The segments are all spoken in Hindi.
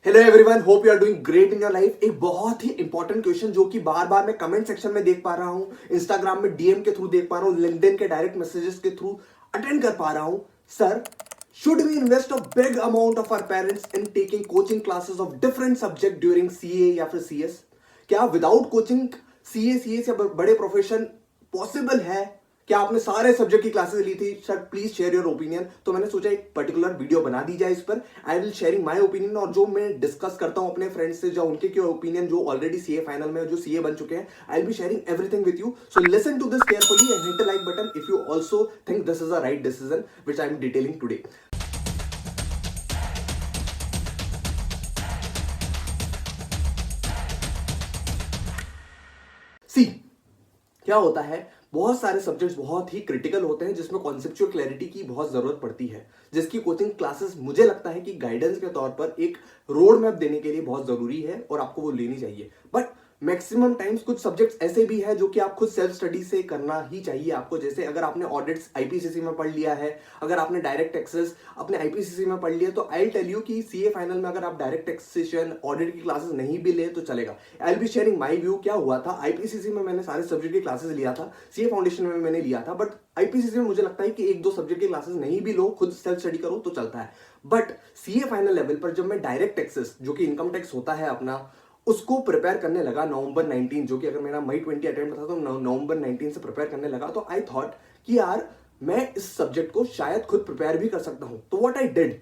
Hello everyone, hope you are doing great in your life. एक बहुत ही इंपॉर्टेंट क्वेश्चन जो कि बार बार मैं कमेंट सेक्शन में देख पा रहा हूं, इंस्टाग्राम में डीएम के थ्रू देख पा रहा हूं, लिंक्डइन के डायरेक्ट मैसेजेस के थ्रू अटेंड कर पा रहा हूं। Sir, should we invest a big amount of our parents in taking coaching classes of different subject during CA या फिर सीएस? क्या विदाउट कोचिंग सीए, सीएस या बड़े प्रोफेशन पॉसिबल है? क्या आपने सारे सब्जेक्ट की क्लासेस ली थी? Sir please share your opinion. तो मैंने सोचा एक पर्टिकुलर वीडियो बना दी जाए इस पर। I will sharing my opinion, और जो मैं डिस्कस करता हूं अपने फ्रेंड्स से, जो उनके ओपिनियन जो ऑलरेडी सीए फाइनल में जो सीए बन चुके हैं, I will be sharing everything with you. So listen to this carefully and hit the like button if you also think this is a right decision which I am detailing today. See, क्या होता है, बहुत सारे सब्जेक्ट्स बहुत ही क्रिटिकल होते हैं जिसमें कॉन्सेप्चुअल क्लैरिटी की बहुत जरूरत पड़ती है, जिसकी कोचिंग क्लासेस मुझे लगता है कि गाइडेंस के तौर पर एक रोड मैप देने के लिए बहुत जरूरी है और आपको वो लेनी चाहिए। बट मैक्सिमम टाइम्स कुछ सब्जेक्ट्स ऐसे भी है जो कि आप खुद सेल्फ स्टडी से करना ही चाहिए आपको। जैसे अगर आपने ऑडिट्स आईपीसीसी में पढ़ लिया है, अगर आपने डायरेक्ट टैक्सेस अपने आईपीसीसी में पढ़ लिया, तो आई टेल यू कि सीए फाइनल में अगर आप डायरेक्ट टैक्सेशन ऑडिट की क्लासेस नहीं भी ले तो चलेगा। आई will be sharing my view. क्या हुआ था, आईपीसीसी में मैंने सारे सब्जेक्ट की क्लासेस लिया था, सीए फाउंडेशन में मैंने लिया था, बट आईपीसीसी में मुझे लगता है कि एक दो सब्जेक्ट की क्लासेस नहीं भी लो, खुद सेल्फ स्टडी करो तो चलता है। बट सीए फाइनल लेवल पर जब मैं डायरेक्ट टैक्सेस जो कि इनकम टैक्स होता है अपना, उसको प्रिपेयर करने लगा नवंबर 19, जो कि अगर मेरा मई 20 अटेम्प्ट था तो नवंबर 19 से प्रिपेयर करने लगा, तो आई थॉट कि यार मैं इस सब्जेक्ट को शायद खुद प्रिपेयर भी कर सकता हूं। तो व्हाट आई डिड,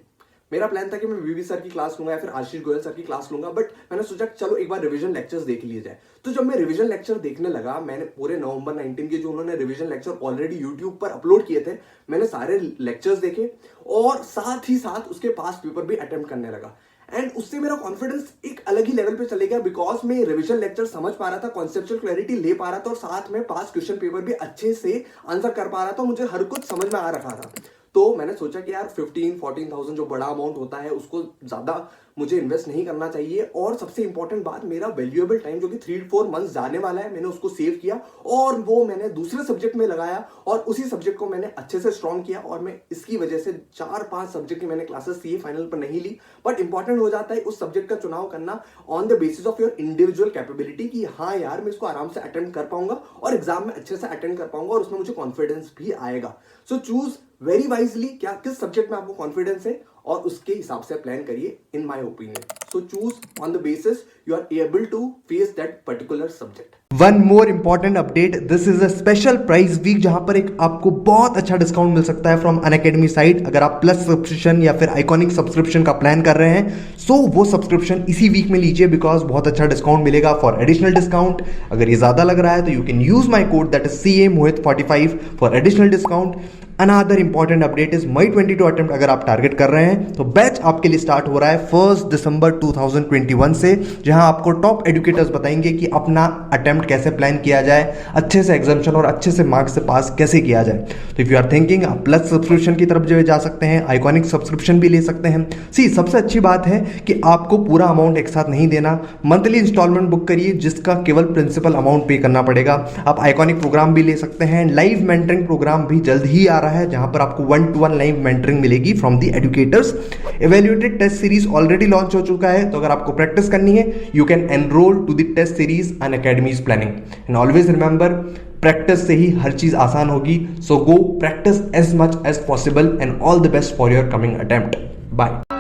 मेरा प्लान था कि मैं वीवी सर की क्लास लूंगा या फिर आशीष गोयल सर की क्लास लूंगा, बट मैंने सोचा चलो एक बार रिवीजन लेक्चर्स देख लिए जाए। तो जब मैं रिवीजन लेक्चर देखने लगा, मैंने पूरे नवंबर 19 के जो उन्होंने रिवीजन लेक्चर ऑलरेडी यूट्यूब पर अपलोड किए थे, मैंने सारे लेक्चर्स देखे और साथ ही साथ उसके पास पेपर भी अटेम्प्ट करने लगा। एंड उससे मेरा कॉन्फिडेंस एक अलग ही लेवल पे चले गया, बिकॉज मैं रिवीजन लेक्चर समझ पा रहा था, कॉन्सेप्चुअल क्लैरिटी ले पा रहा था और साथ में पास क्वेश्चन पेपर भी अच्छे से आंसर कर पा रहा था। मुझे हर कुछ समझ में आ रखा था। तो मैंने सोचा कि यार 15-14,000 जो बड़ा अमाउंट होता है उसको ज्यादा मुझे इन्वेस्ट नहीं करना चाहिए, और सबसे इंपॉर्टेंट बात, मेरा वैल्यूएबल टाइम जो कि 3-4 मंथ्स जाने वाला है, मैंने उसको सेव किया और वो मैंने दूसरे सब्जेक्ट में लगाया और उसी सब्जेक्ट को मैंने अच्छे से स्ट्रॉन्ग किया। और मैं इसकी वजह से 4-5 सब्जेक्ट की मैंने क्लासेस सीए फाइनल पर नहीं ली। बट इंपॉर्टेंट हो जाता है उस सब्जेक्ट का चुनाव करना on the basis of your individual capability, कि हाँ यार मैं इसको आराम से अटेंड कर पाऊंगा और एग्जाम में अच्छे से अटेंड कर पाऊंगा और उसमें मुझे कॉन्फिडेंस भी आएगा। सो चूज वेरी वाइजली, क्या किस सब्जेक्ट में आपको कॉन्फिडेंस है और उसके हिसाब से प्लान करिए, in my opinion. So choose on the basis you are able to face that particular subject. One more important update, this is a special price week जहां पर एक आपको बहुत अच्छा डिस्काउंट मिल सकता है फ्रॉम अनअकैडमी साइट। अगर आप प्लस सब्सक्रिप्शन या फिर आइकॉनिक सब्सक्रिप्शन का प्लान कर रहे हैं, सो वो सब्सक्रिप्शन इसी वीक में लीजिए, बिकॉज बहुत अच्छा डिस्काउंट मिलेगा। फॉर एडिशनल डिस्काउंट, अगर ये ज्यादा लग रहा है तो you can use my code that is CA Mohit 45 for additional discount. Another important update is May 22 attempt अगर आप टारगेट कर रहे हैं तो बैच आपके लिए स्टार्ट हो रहा है 1 दिसंबर 2021 से, जहां आपको टॉप एजुकेटर्स बताएंगे कि अपना अटेम्प्ट कैसे प्लान किया जाए, अच्छे से एग्जामिशन और अच्छे से मार्क्स से पास कैसे किया जाए। तो इफ यू आर थिंकिंग, आप प्लस सब्सक्रिप्शन की तरफ जो जा सकते हैं, आइकॉनिक सब्सक्रिप्शन भी ले सकते हैं। सी, सबसे अच्छी बात है कि आपको पूरा अमाउंट एक साथ नहीं देना, मंथली इंस्टॉलमेंट बुक करिए जिसका केवल प्रिंसिपल अमाउंट पे करना पड़ेगा। आप आइकॉनिक प्रोग्राम भी ले सकते हैं। लाइव मेंटरिंग प्रोग्राम भी जल्द ही आ रहा है जहां पर आपको 1-to-1 लाइव मेंटरिंग मिलेगी from the educators. Evaluated test series already launch हो चुका है, तो अगर आपको प्रैक्टिस करनी है you can enroll to the test series Unacademy's planning. And always remember, practice से ही हर चीज आसान होगी। So go practice as much as possible and all the best for your coming attempt. Bye.